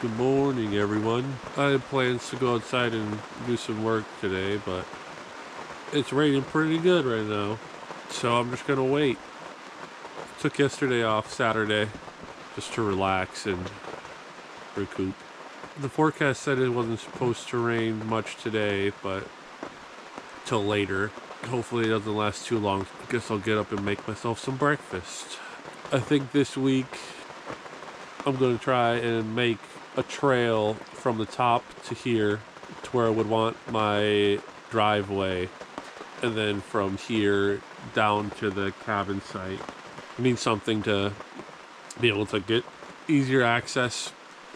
Good morning, everyone. I had plans to go outside and do some work today, but it's raining pretty good right now, so I'm just gonna wait. Took yesterday off, Saturday, just to relax and recoup. The forecast said it wasn't supposed to rain much today, but till later. Hopefully it doesn't last too long. I guess I'll get up and make myself some breakfast. I think this week I'm gonna try and make a trail from the top to here to where I would want my driveway, and then from here down to the cabin site. I need something to be able to get easier access.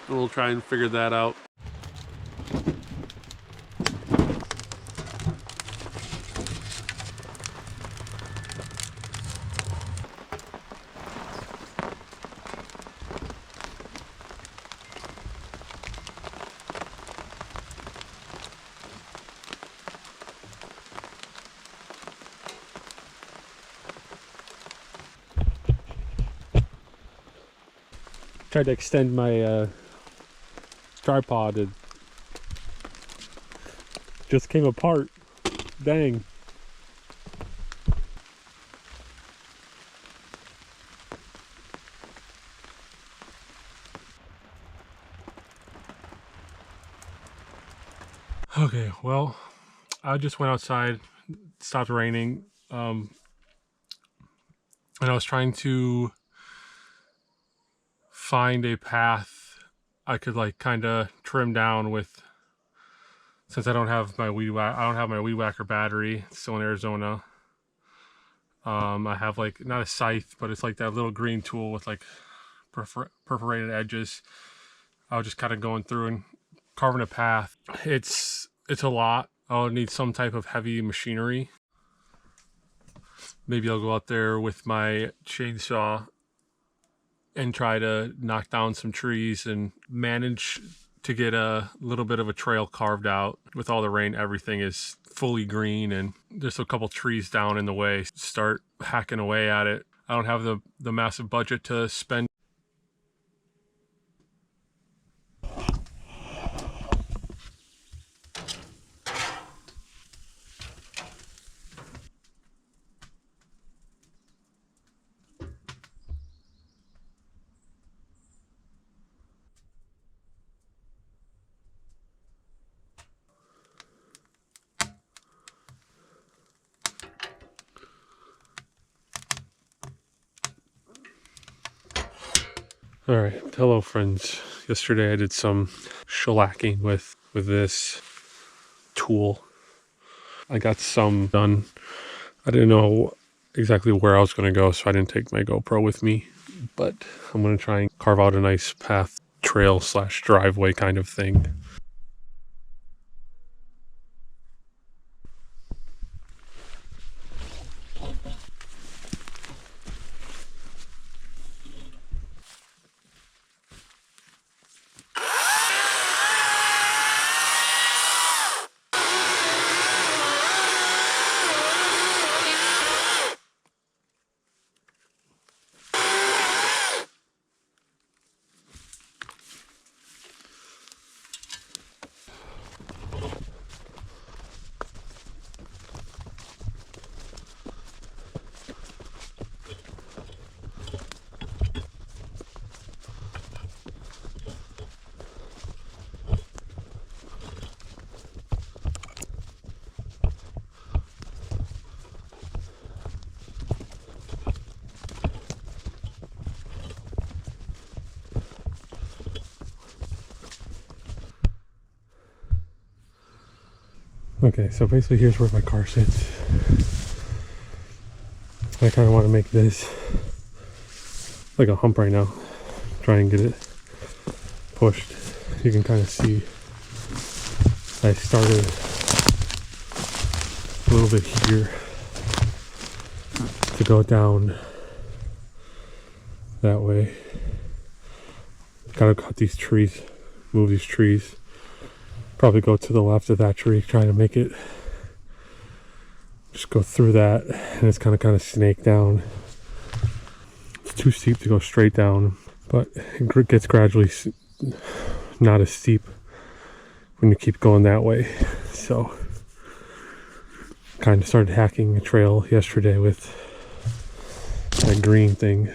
We'll try and figure that out. Tried to extend my tripod and just came apart. Dang. Okay, well, I just went outside, stopped raining, and I was trying to find a path I could like kind of trim down with, since I don't have my weed whacker battery. It's still in Arizona. I have like not a scythe, but it's like that little green tool with like perforated edges. I was just kind of going through and carving a path. It's a lot. I'll need some type of heavy machinery. Maybe I'll go out there with my chainsaw and try to knock down some trees and manage to get a little bit of a trail carved out. With all the rain, everything is fully green and there's a couple trees down in the way. Start hacking away at it. I don't have the massive budget to spend. All right, hello friends. Yesterday I did some shellacking with this tool. I got some done. I didn't know exactly where I was going to go, so I didn't take my GoPro with me, but I'm going to try and carve out a nice path, trail / driveway kind of thing. Okay, so basically here's where my car sits. I kind of want to make this like a hump right now. Try and get it pushed. You can kind of see I started a little bit here to go down that way. Gotta cut these trees, move these trees. Probably go to the left of that tree, trying to make it just go through that, and it's kind of snake down. It's too steep to go straight down, but it gets gradually not as steep when you keep going that way. So kind of started hacking a trail yesterday with that green thing.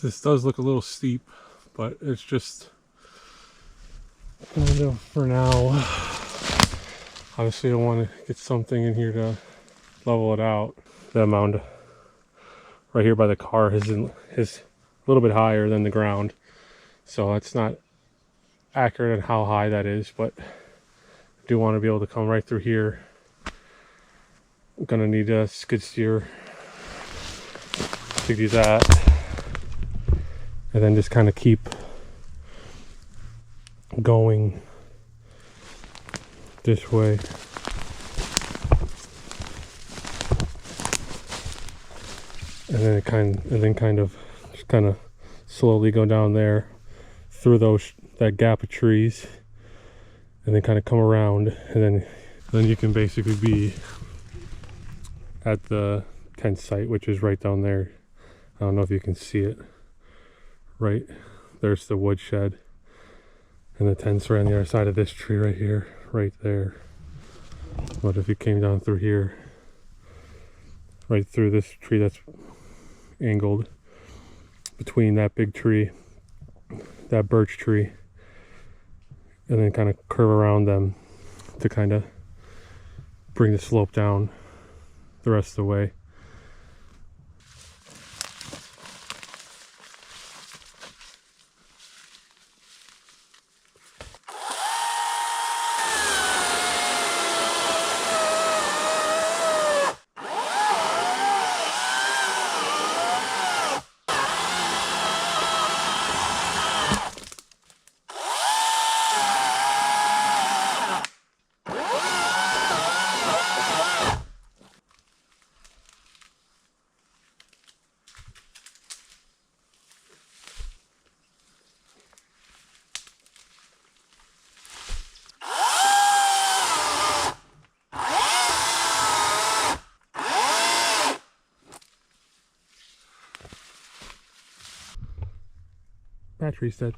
This does look a little steep, but it's just kind of for now. Obviously I want to get something in here to level it out. The mound right here by the car is a little bit higher than the ground, so it's not accurate on how high that is, but I do want to be able to come right through here. I'm gonna need a skid steer to do that, and then just kind of keep going this way. And then kind of slowly go down there through that gap of trees, and then kind of come around, and then you can basically be at the tent site, which is right down there. I don't know if you can see it. Right there's the wood shed, and the tent's right on the other side of this tree right here, right there. But if you came down through here, right through this tree that's angled between that big tree, that birch tree, and then kind of curve around them to kind of bring the slope down the rest of the way. Battery's dead.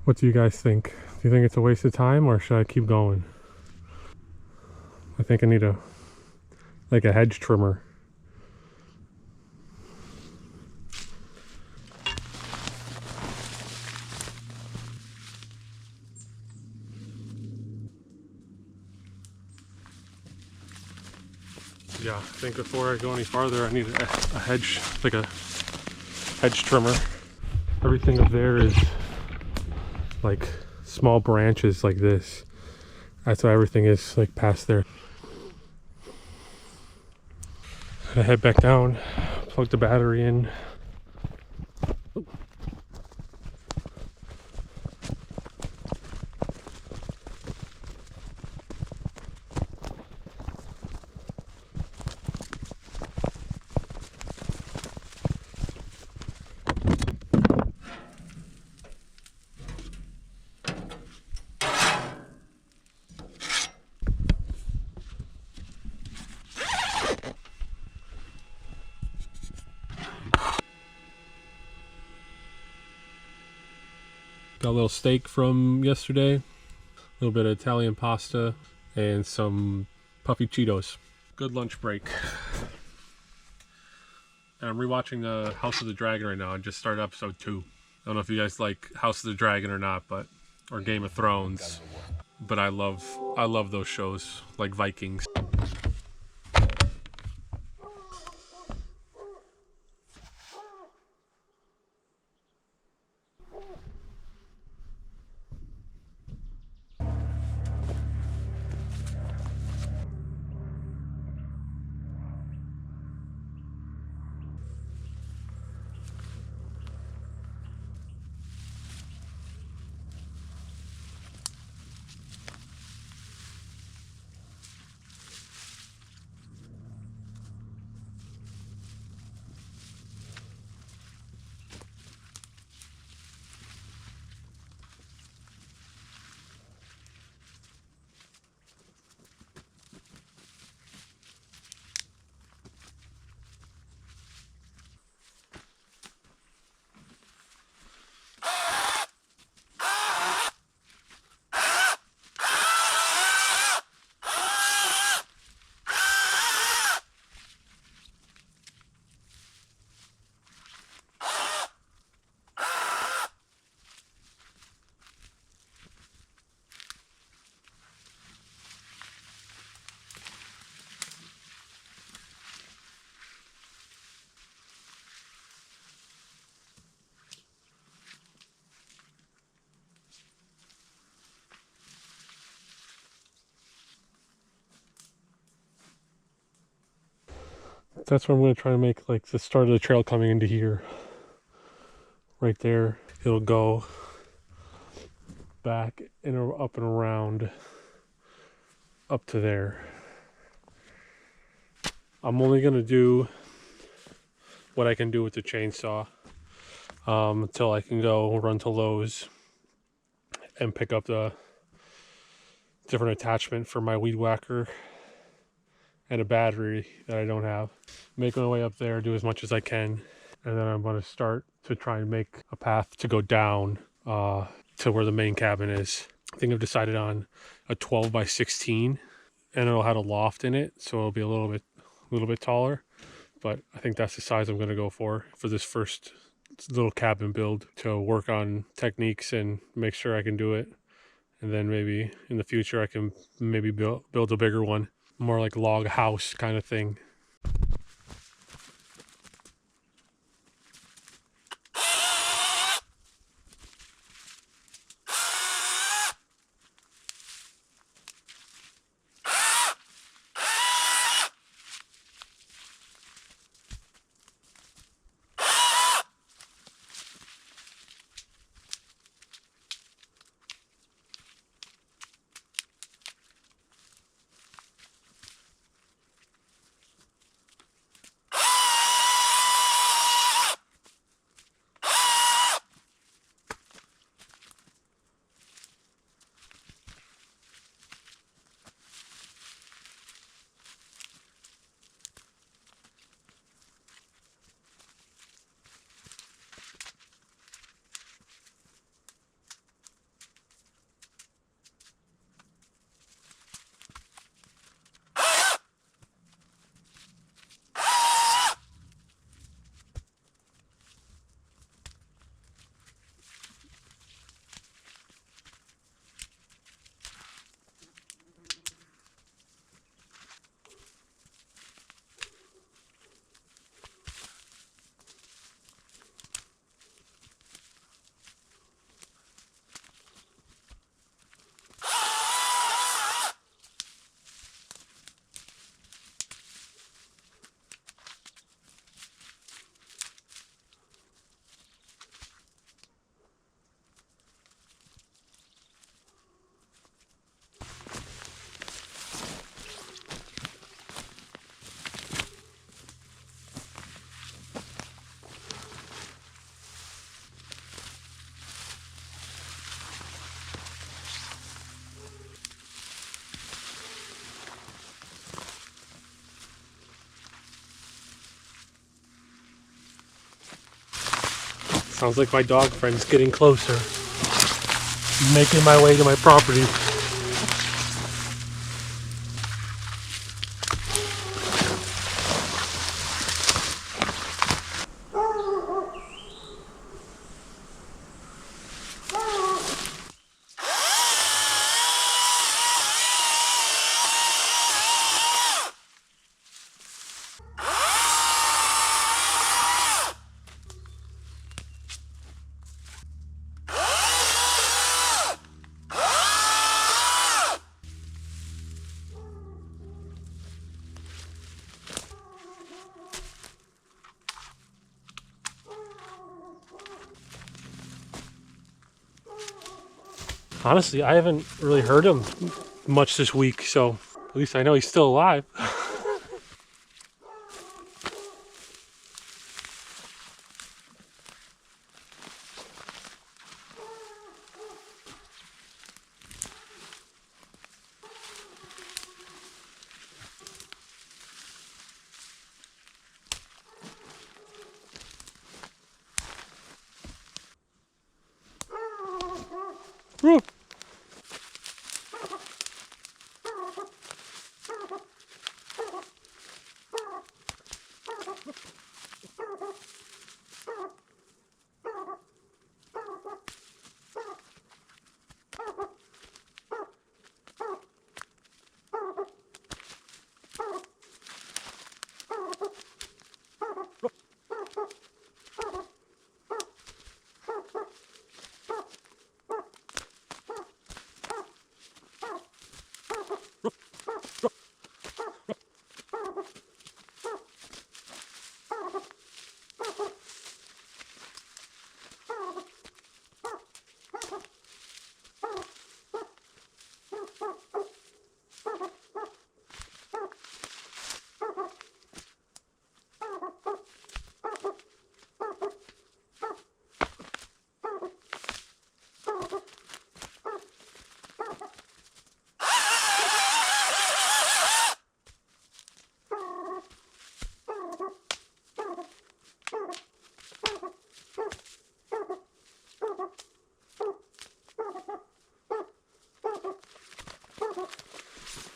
What do you guys think? Do you think it's a waste of time or should I keep going? I think I need a hedge trimmer. Yeah, I think before I go any farther I need a hedge, like a hedge trimmer. Everything up there is like small branches like this. That's why everything is like past there. I head back down, plug the battery in. Got a little steak from yesterday, a little bit of Italian pasta, and some puffy Cheetos. Good lunch break. And I'm rewatching the House of the Dragon right now. I just started episode 2. I don't know if you guys like House of the Dragon or not, or Game of Thrones, but I love those shows like Vikings. That's where I'm going to try to make like the start of the trail coming into here. Right there. It'll go back and up and around up to there. I'm only going to do what I can do with the chainsaw until I can go run to Lowe's and pick up the different attachment for my weed whacker and a battery that I don't have. Make my way up there, do as much as I can, and then I'm going to start to try and make a path to go down to where the main cabin is. I think I've decided on a 12 by 16, and it'll have a loft in it, so it'll be a little bit taller. But I think that's the size I'm going to go for this first little cabin build, to work on techniques and make sure I can do it. And then maybe in the future I can maybe build a bigger one, more like log house kind of thing. Sounds like my dog friend's getting closer. Making my way to my property. Honestly, I haven't really heard him much this week, so at least I know he's still alive. Woo.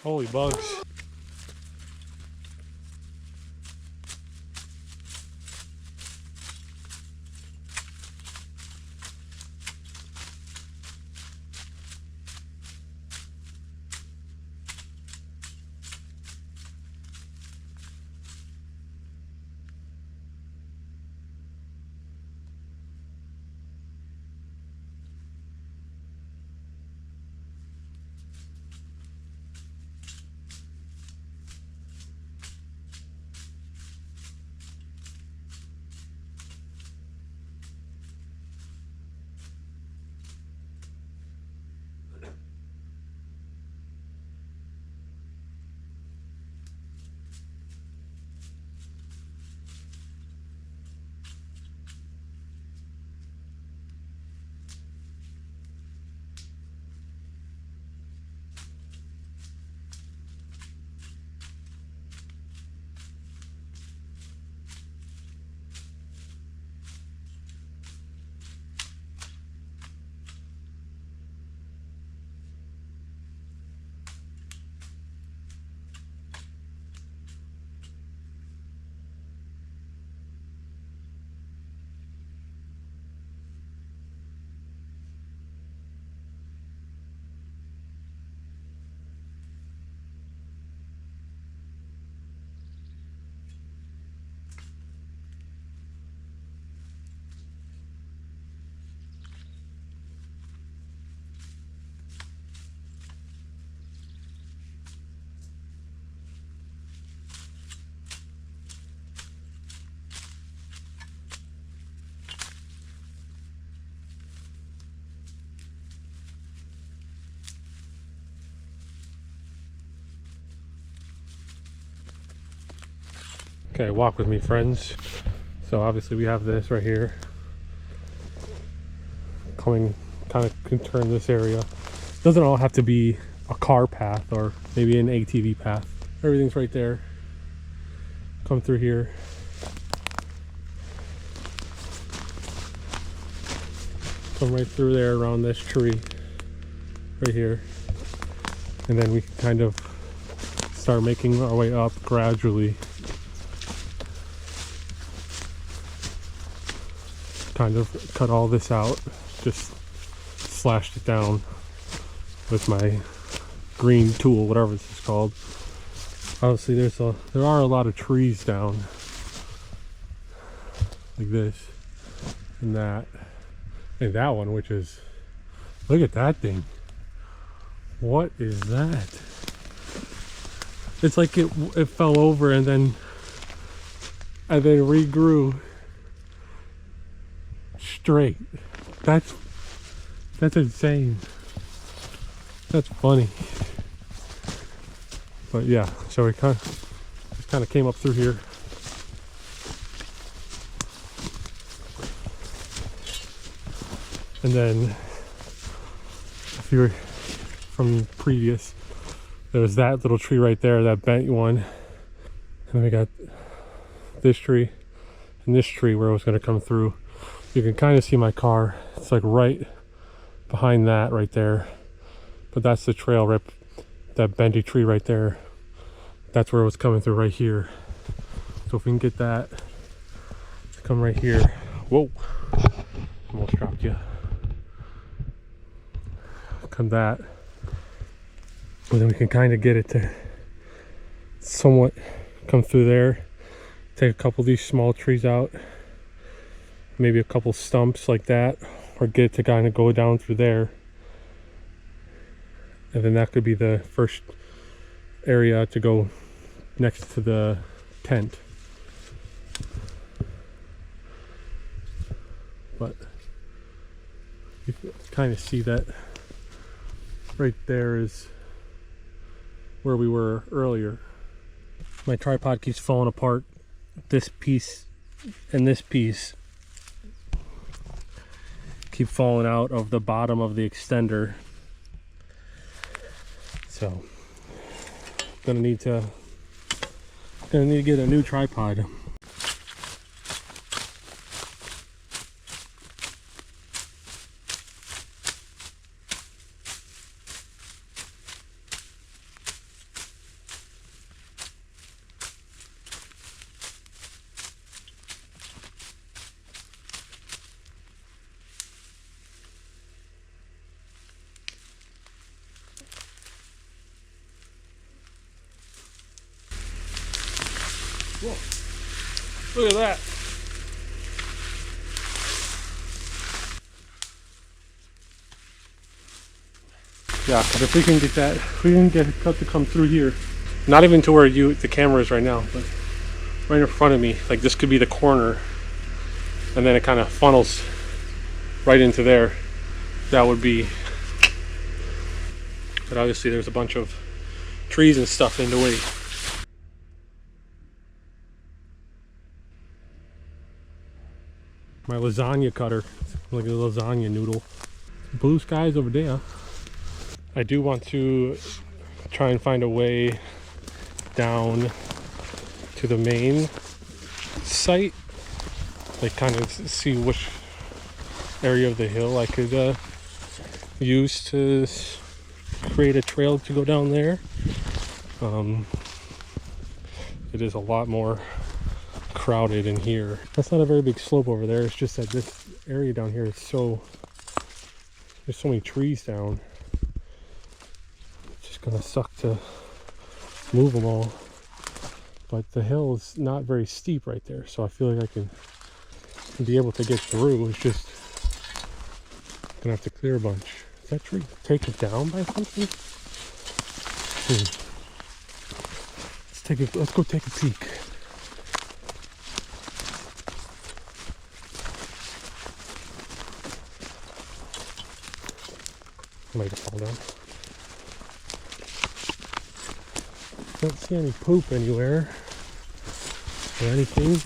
Holy bugs. Okay, walk with me, friends. So obviously we have this right here. Coming, kind of can turn this area. Doesn't all have to be a car path or maybe an ATV path. Everything's right there. Come through here. come right through there around this tree right here, and then we can kind of start making our way up gradually. Kind of cut all this out, just slashed it down with my green tool, whatever this is called. Obviously there are a lot of trees down like this and that one, which is, look at that thing. What is that? It's like it fell over and then regrew straight. That's insane. That's funny. But yeah, so we kind of came up through here. And then if you were from previous, there was that little tree right there, that bent one. And then we got this tree and this tree where it was going to come through. You can kind of see my car. It's like right behind that right there. But that's the trail, right? That bendy tree right there. That's where it was coming through right here. So if we can get that to come right here. Whoa, almost dropped you. Come that. And then we can kind of get it to somewhat come through there. Take a couple of these small trees out. Maybe a couple stumps like that. Or get it to kind of go down through there. And then that could be the first area to go next to the tent. But you can kind of see that right there is where we were earlier. My tripod keeps falling apart. This piece and this piece keep falling out of the bottom of the extender. So gonna need to get a new tripod. Whoa. Look at that. Yeah, but if we can get that, we can get it cut to come through here. Not even to where the camera is right now, but right in front of me. Like this could be the corner, and then it kind of funnels right into there. That would be. But obviously, there's a bunch of trees and stuff in the way. My lasagna cutter, like a lasagna noodle. Blue skies over there. I do want to try and find a way down to the main site, like kind of see which area of the hill I could use to create a trail to go down there. It is a lot more crowded in here. That's not a very big slope over there. It's just that this area down here is there's so many trees down. It's just gonna suck to move them all. But the hill is not very steep right there, so I feel like I can be able to get through. It's just gonna have to clear a bunch. Is that tree taken down by something? Let's go take a peek. Might fall down. Don't see any poop anywhere or anything.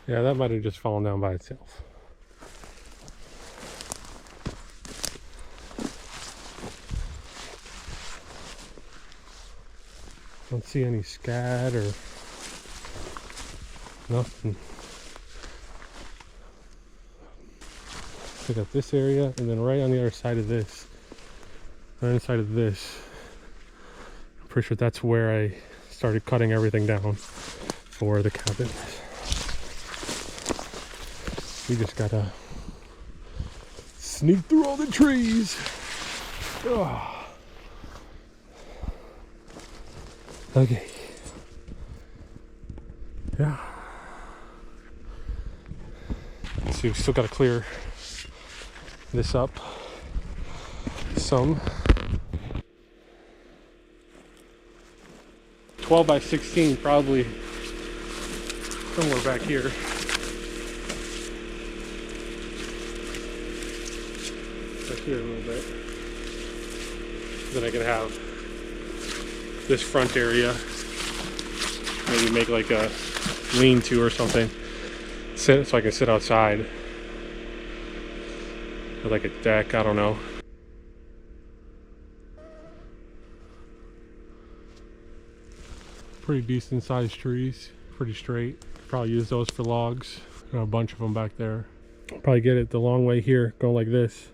Yeah, that might have just fallen down by itself. Don't see any scat or nothing. I got this area, and then right on the other side of this, right inside of this, I'm pretty sure that's where I started cutting everything down for the cabin. We just gotta sneak through all the trees. Oh. Okay. Yeah. So we still gotta clear this up some. 12 by 16, probably somewhere back here. Back here a little bit. Then I can have this front area. Maybe make like a lean-to or something. So I can sit outside. Or like a deck, I don't know. Pretty decent sized trees, pretty straight. Probably use those for logs. Got a bunch of them back there. Probably get it the long way here, go like this.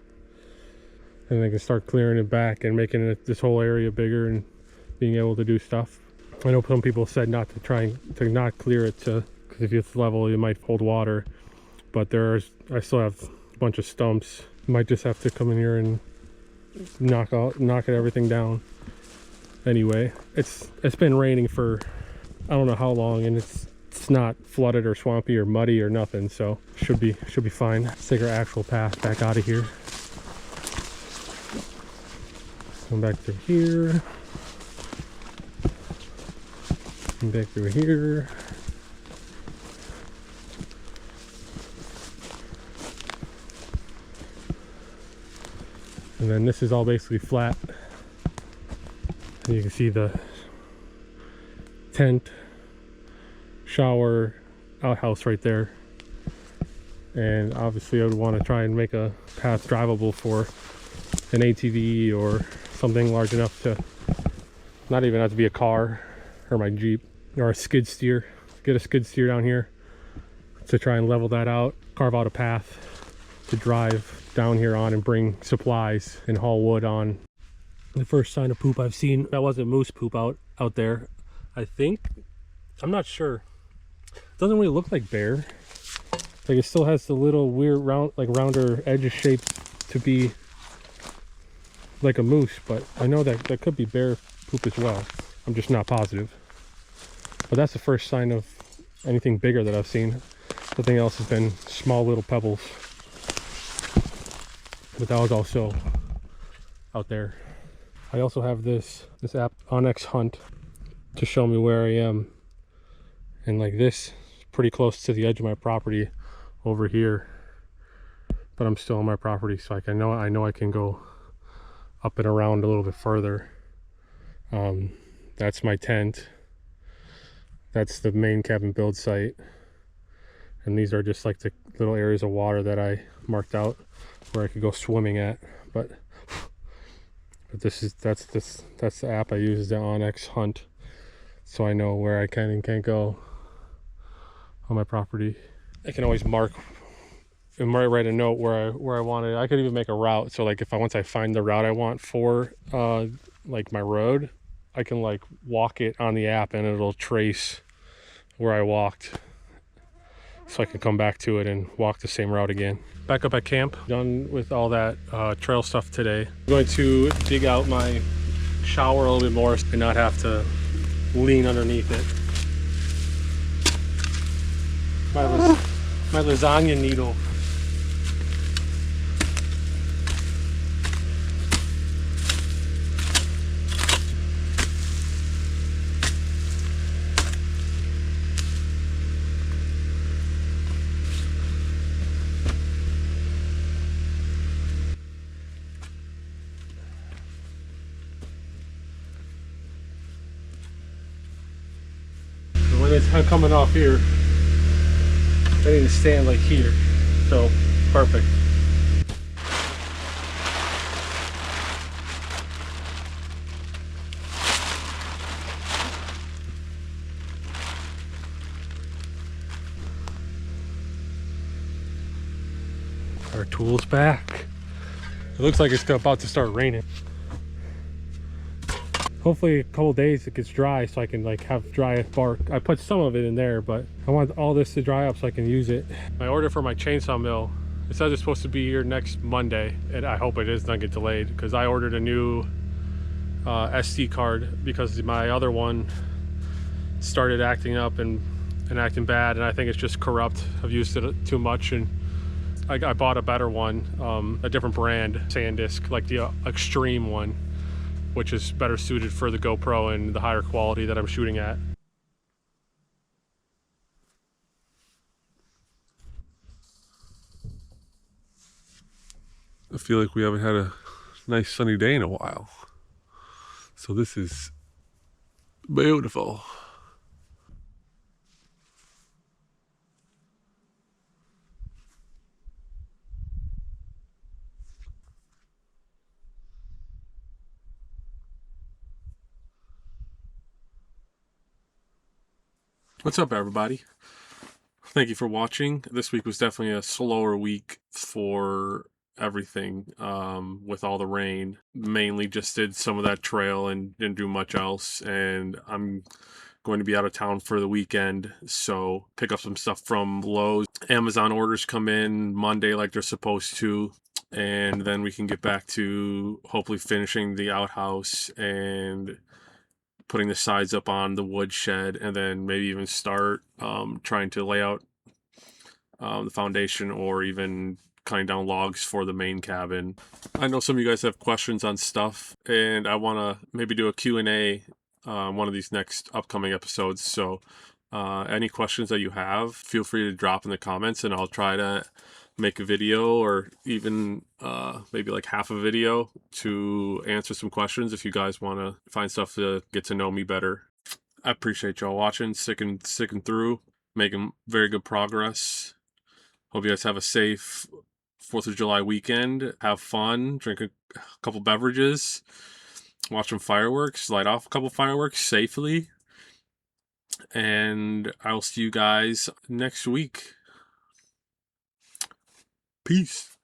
And then can start clearing it back and making it this whole area bigger and being able to do stuff. I know some people said not to not clear it because if it's level it might hold water. But I still have a bunch of stumps. Might just have to come in here and knock everything down. Anyway, it's been raining for I don't know how long, and it's not flooded or swampy or muddy or nothing, so should be fine. Let's take our actual path back out of here. Come back through here. Come back through here. And then this is all basically flat. And you can see the tent, shower, outhouse right there. And obviously I would want to try and make a path drivable for an ATV or something large enough to not even have to be a car or my Jeep or a skid steer. Get a skid steer down here to try and level that out, carve out a path to drive down here on and bring supplies and haul wood on. The first sign of poop I've seen, that wasn't moose poop out there, I think. I'm not sure. Doesn't really look like bear. Like it still has the little weird rounder edge shape to be like a moose, but I know that could be bear poop as well. I'm just not positive. But that's the first sign of anything bigger that I've seen. Everything else has been small little pebbles. But that was also out there. I also have this app, Onyx Hunt, to show me where I am. And like this, is pretty close to the edge of my property over here. But I'm still on my property, so like I know I can go up and around a little bit further. That's my tent. That's the main cabin build site. And these are just like the little areas of water that I marked out where I could go swimming at. But that's the app I use, the Onyx Hunt, so I know where I can and can't go on my property. I can always mark and write a note where I want it. I could even make a route, so like once I find the route I want for like my road, I can like walk it on the app and it'll trace where I walked, so I can come back to it and walk the same route again. Back up at camp, done with all that trail stuff today. I'm going to dig out my shower a little bit more and not have to lean underneath it. My lasagna needle. When it's coming off here, I need to stand like here, so perfect. Our tools back. It looks like it's about to start raining. Hopefully a couple days it gets dry so I can like have dry bark. I put some of it in there, but I want all this to dry up so I can use it. My order for my chainsaw mill, it says it's supposed to be here next Monday, and I hope it is not get delayed because I ordered a new SD card because my other one started acting up and acting bad, and I think it's just corrupt. I've used it too much, and I bought a better one, a different brand SanDisk, like the extreme one, which is better suited for the GoPro and the higher quality that I'm shooting at. I feel like we haven't had a nice sunny day in a while. So this is beautiful. What's up, everybody? Thank you for watching. This week was definitely a slower week for everything, with all the rain. Mainly just did some of that trail and didn't do much else, and I'm going to be out of town for the weekend, so pick up some stuff from Lowe's. Amazon orders come in Monday like they're supposed to, and then we can get back to hopefully finishing the outhouse and putting the sides up on the wood shed, and then maybe even start trying to lay out the foundation, or even cutting down logs for the main cabin. I know some of you guys have questions on stuff, and I want to maybe do a Q&A one of these next upcoming episodes. So any questions that you have, feel free to drop in the comments, and I'll try to make a video, or even maybe like half a video, to answer some questions if you guys want to find stuff to get to know me better. I appreciate y'all watching, sticking through, making very good progress. Hope you guys have a safe 4th of July weekend. Have fun, drink a couple beverages, watch some fireworks, light off a couple fireworks safely, and I'll see you guys next week. Peace.